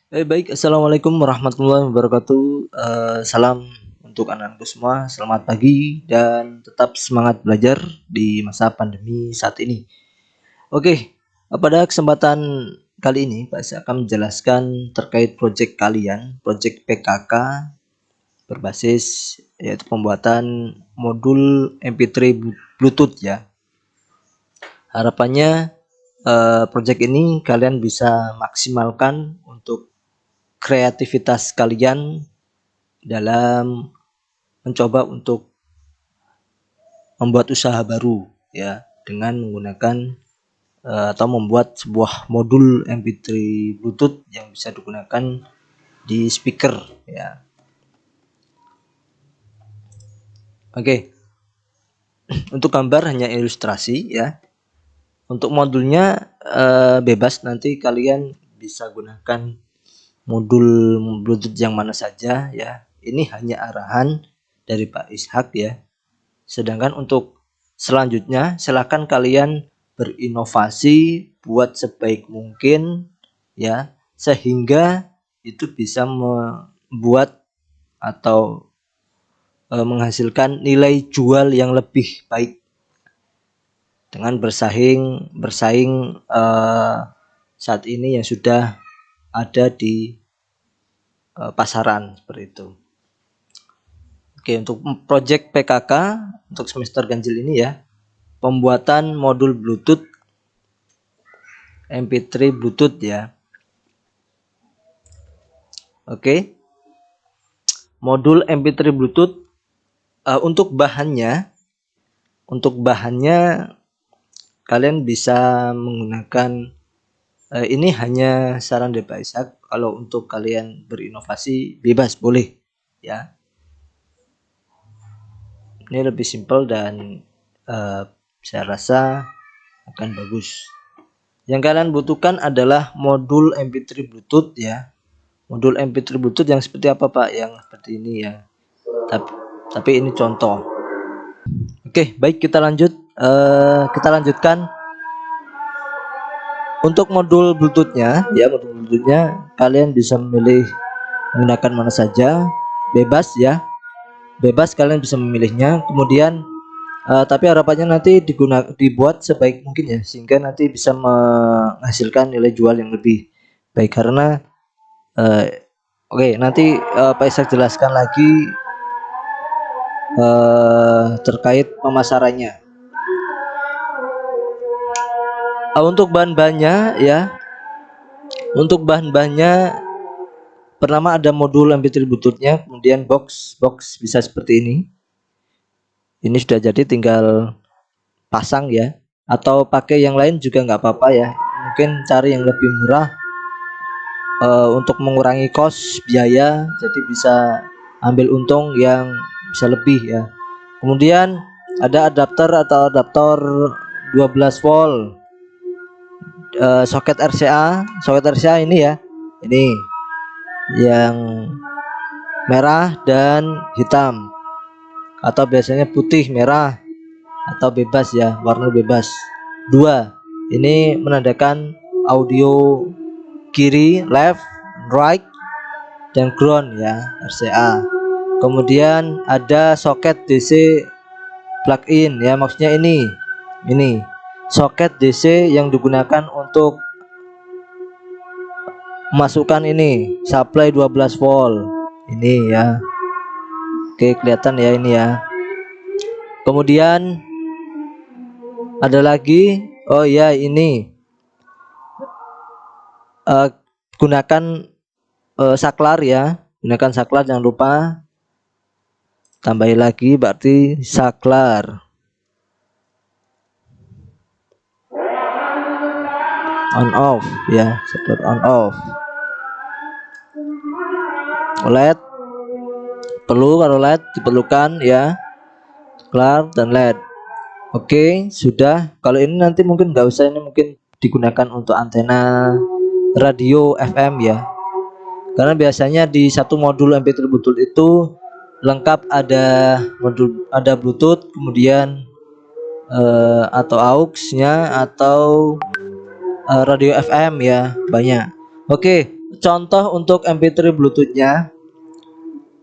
Baik, assalamualaikum warahmatullahi wabarakatuh. Salam untuk anak-anakku semua. Selamat pagi dan tetap semangat belajar di masa pandemi saat ini. Oke, pada kesempatan kali ini saya akan menjelaskan terkait proyek kalian, proyek PKK berbasis yaitu pembuatan modul MP3 Bluetooth ya. Harapannya proyek ini kalian bisa maksimalkan untuk kreativitas kalian dalam mencoba untuk membuat usaha baru ya dengan menggunakan atau membuat sebuah modul MP3 Bluetooth yang bisa digunakan di speaker ya. Oke. Untuk gambar hanya ilustrasi ya. Untuk modulnya bebas, nanti kalian bisa gunakan modul Bluetooth yang mana saja ya. Ini hanya arahan dari Pak Ishak ya. Sedangkan untuk selanjutnya silakan kalian berinovasi, buat sebaik mungkin ya, sehingga itu bisa membuat atau menghasilkan nilai jual yang lebih baik dengan bersaing saat ini yang sudah ada di pasaran seperti itu. Oke, untuk project PKK untuk semester ganjil ini ya, pembuatan modul Bluetooth MP3 Bluetooth ya. Oke. Modul MP3 Bluetooth untuk bahannya kalian bisa menggunakan ini hanya saran dari Pak Ishak. Kalau untuk kalian berinovasi bebas boleh ya. Ini lebih simpel dan saya rasa akan bagus. Yang kalian butuhkan adalah modul MP3 Bluetooth ya. Modul MP3 Bluetooth yang seperti apa Pak? Yang seperti ini ya. Tapi ini contoh. Oke, baik kita lanjut. Kita lanjutkan. Untuk modul Bluetoothnya ya, modul Bluetoothnya kalian bisa memilih menggunakan mana saja, bebas ya. Bebas kalian bisa memilihnya. Kemudian tapi harapannya nanti dibuat sebaik mungkin ya, sehingga nanti bisa menghasilkan nilai jual yang lebih baik. Karena oke, nanti Pak Ishak jelaskan lagi terkait pemasarannya. Untuk bahan-bahannya ya, untuk bahan-bahannya pertama ada modul MP3 Bluetoothnya, kemudian box bisa seperti ini. Ini sudah jadi, tinggal pasang ya, atau pakai yang lain juga nggak apa-apa ya. Mungkin cari yang lebih murah untuk mengurangi kos biaya, jadi bisa ambil untung yang bisa lebih ya. Kemudian ada adapter 12 volt soket RCA ini ya, ini yang merah dan hitam, atau biasanya putih merah, atau bebas ya, warna bebas. Dua, ini menandakan audio kiri, left, right, dan ground ya, RCA. Kemudian ada soket DC plug-in ya, maksudnya ini soket DC yang digunakan untuk masukkan ini supply 12 volt ini ya. Oke, kelihatan ya ini ya. Kemudian ada lagi, oh ya ini gunakan saklar ya, gunakan saklar, jangan lupa tambahin lagi berarti saklar on off ya, saklar on off. LED perlu, kalau LED diperlukan ya, saklar dan LED. Oke, sudah. Kalau ini nanti mungkin nggak usah, ini mungkin digunakan untuk antena radio FM ya. Karena biasanya di satu modul MP3 Bluetooth itu lengkap, ada Bluetooth, kemudian atau AUX-nya, atau radio FM ya, banyak. Oke, contoh untuk MP3 Bluetoothnya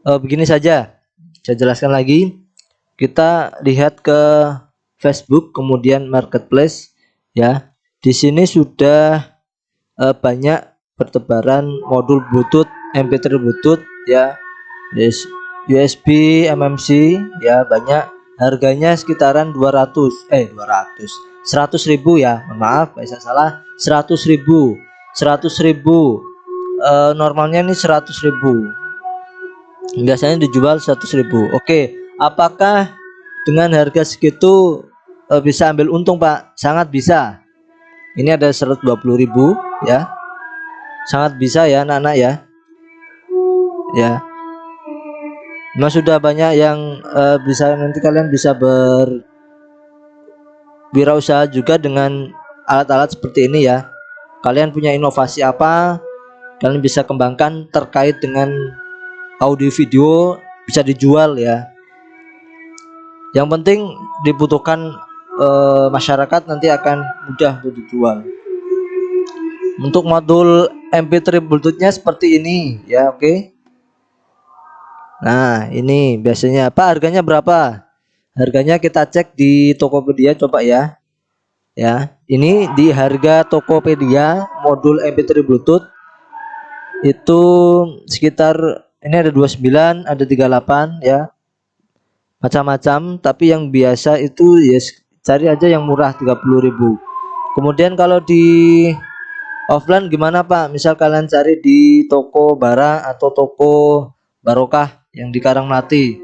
begini saja. Saya jelaskan lagi. Kita lihat ke Facebook, kemudian Marketplace, ya. Di sini sudah banyak pertebaran modul Bluetooth, MP3 Bluetooth, ya. USB, MMC, ya banyak. Harganya sekitaran 100.000 ya. Maaf, saya salah. 100.000. Normalnya ini 100.000. Biasanya dijual 100.000. Oke, apakah dengan harga segitu bisa ambil untung, Pak? Sangat bisa. Ini ada 120.000, ya. Sangat bisa ya anak-anak ya. Ya. Memang sudah banyak yang bisa, nanti kalian bisa berwirausaha juga dengan alat-alat seperti ini ya. Kalian punya inovasi apa? Kalian bisa kembangkan terkait dengan audio video, bisa dijual ya. Yang penting dibutuhkan masyarakat, nanti akan mudah untuk dijual. Untuk modul MP3 Bluetoothnya seperti ini ya, oke. Nah, ini biasanya apa, harganya berapa? Harganya kita cek di Tokopedia, coba ya. Ya, ini di harga Tokopedia modul MP3 Bluetooth itu sekitar, ini ada 29, ada 38 ya. Macam-macam, tapi yang biasa itu ya cari aja yang murah 30.000. Kemudian kalau di offline gimana Pak? Misal kalian cari di toko Bara atau toko Barokah yang di Karangmati,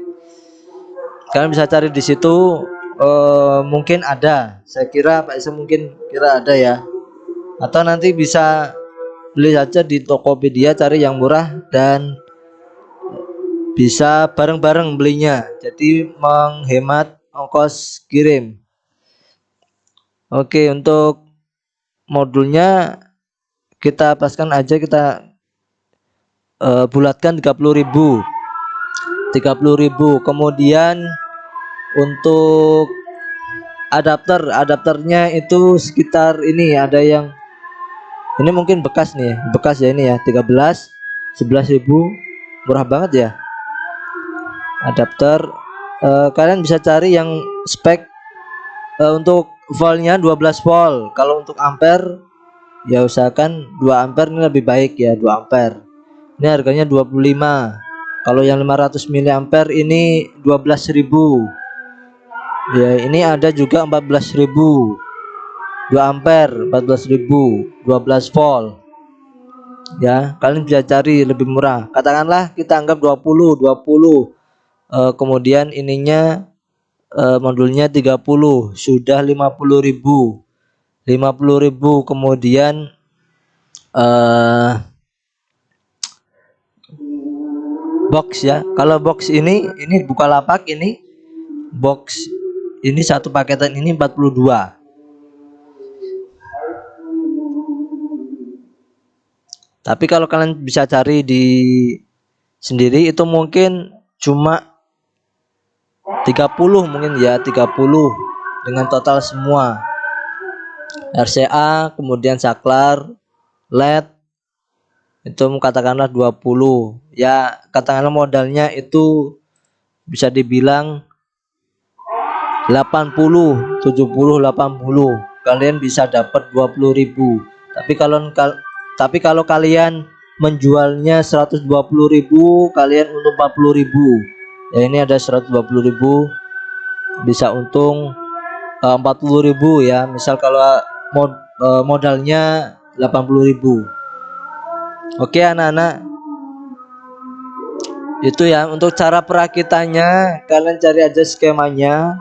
kalian bisa cari di situ, mungkin ada. Saya kira Pak Isa mungkin kira ada ya. Atau nanti bisa beli saja di Tokopedia, cari yang murah dan bisa bareng-bareng belinya, jadi menghemat ongkos kirim. Oke, untuk modulnya kita paskan aja, kita bulatkan 30.000. Kemudian untuk adapternya itu sekitar ini, ada yang ini mungkin bekas nih, bekas ya, ini ya 11.000, murah banget ya. Adapter kalian bisa cari yang spek untuk voltnya 12 volt. Kalau untuk ampere ya usahakan 2 ampere, ini lebih baik ya, 2 ampere. Ini harganya 25. Kalau yang 500 mAh ini 12.000. Ya, ini ada juga 14.000. 2 ampere 14.000, 12 volt. Ya, kalian bisa cari lebih murah. Katakanlah kita anggap 20. Kemudian ininya modulnya 30, sudah 50.000. Kemudian box ya. Kalau box ini Bukalapak, ini box ini satu paketan ini 42. Tapi kalau kalian bisa cari di sendiri itu mungkin cuma 30, mungkin ya 30 dengan total semua. RCA, kemudian saklar, LED itu katakanlah 20. Ya, katakanlah modalnya itu bisa dibilang 80, 70, 80. Kalian bisa dapat 20.000. Tapi kalau kalian menjualnya 120.000, kalian untung 40.000. Ya, ini ada 120.000, bisa untung 40.000 ya. Misal kalau modalnya 80.000. Oke anak-anak, itu ya untuk cara perakitannya. Kalian cari aja skemanya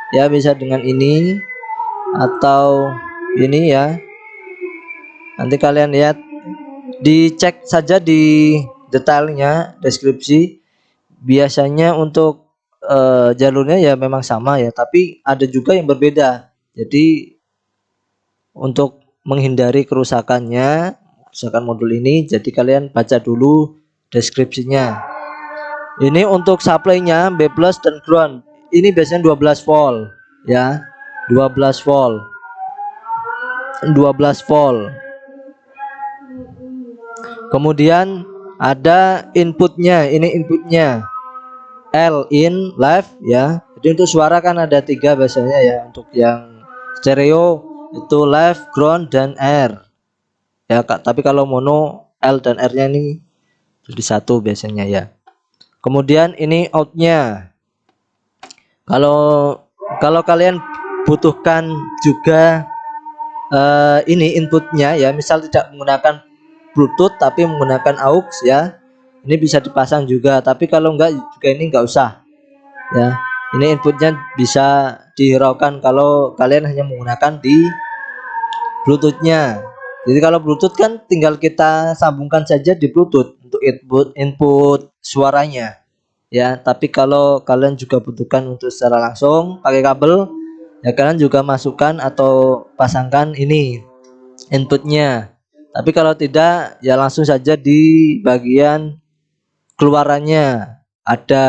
ya, bisa dengan ini atau ini ya. Nanti kalian lihat, dicek saja di detailnya, deskripsi. Biasanya untuk jalurnya ya memang sama ya, tapi ada juga yang berbeda. Jadi untuk menghindari kerusakan modul ini, jadi kalian baca dulu deskripsinya. Ini untuk supply-nya B+ dan ground. Ini biasanya 12 volt ya. 12 volt. Kemudian ada inputnya, ini inputnya L in left ya. Jadi untuk suara kan ada 3 biasanya ya. Untuk yang stereo itu left, ground, dan R ya Kak. Tapi kalau mono L dan R nya ini jadi 1 biasanya ya. Kemudian ini outnya. Kalau kalau kalian butuhkan juga ini inputnya ya, misal tidak menggunakan Bluetooth tapi menggunakan aux ya, ini bisa dipasang juga. Tapi kalau enggak juga ini enggak usah ya. Ini inputnya bisa dihiraukan kalau kalian hanya menggunakan di Bluetoothnya. Jadi kalau Bluetooth kan tinggal kita sambungkan saja di Bluetooth untuk input suaranya ya. Tapi kalau kalian juga butuhkan untuk secara langsung pakai kabel ya, kalian juga masukkan atau pasangkan ini inputnya. Tapi kalau tidak ya langsung saja di bagian keluarannya ada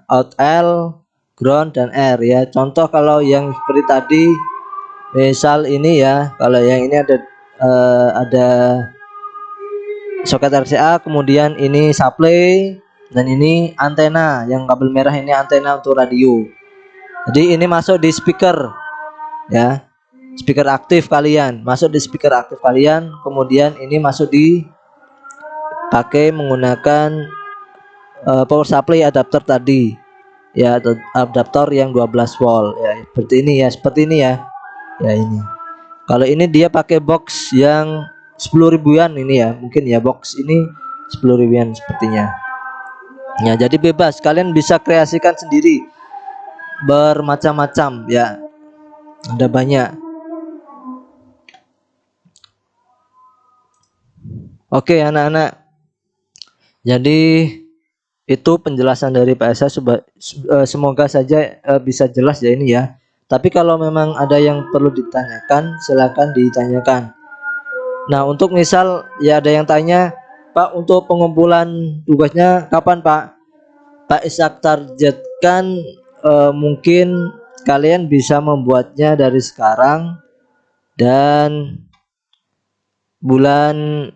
out L, ground, dan R ya. Contoh kalau yang seperti tadi, misal ini ya, kalau yang ini ada soket RCA, kemudian ini supply, dan ini antena. Yang kabel merah ini antena untuk radio. Jadi ini masuk di speaker ya, speaker aktif kalian, masuk di speaker aktif kalian. Kemudian ini masuk di pakai menggunakan power supply adapter tadi ya, adaptor yang 12 volt ya, seperti ini ya, ya ini. Kalau ini dia pakai box yang 10 ribuan ini ya, mungkin ya box ini 10 ribuan sepertinya ya. Jadi bebas, kalian bisa kreasikan sendiri bermacam-macam ya, ada banyak. Oke anak-anak, jadi itu penjelasan dari Pak Esa. Semoga saja bisa jelas ya ini ya. Tapi kalau memang ada yang perlu ditanyakan, silakan ditanyakan. Nah, untuk misal ya ada yang tanya, Pak, untuk pengumpulan tugasnya kapan, Pak? Pak Ishak targetkan mungkin kalian bisa membuatnya dari sekarang dan bulan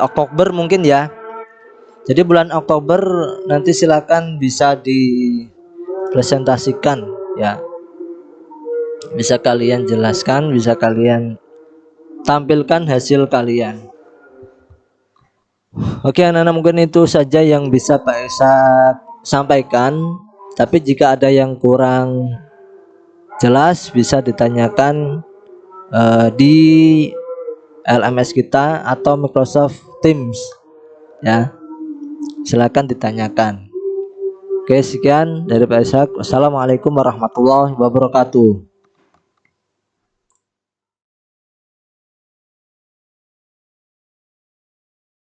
Oktober mungkin ya. Jadi bulan Oktober nanti silakan bisa dipresentasikan ya. Bisa kalian jelaskan, bisa kalian tampilkan hasil kalian. Oke anak-anak, mungkin itu saja yang bisa Pak Esa sampaikan. Tapi jika ada yang kurang jelas bisa ditanyakan di LMS kita atau Microsoft Teams ya. Silakan ditanyakan. Oke, sekian dari Pak Ishak. Wassalamualaikum warahmatullahi wabarakatuh.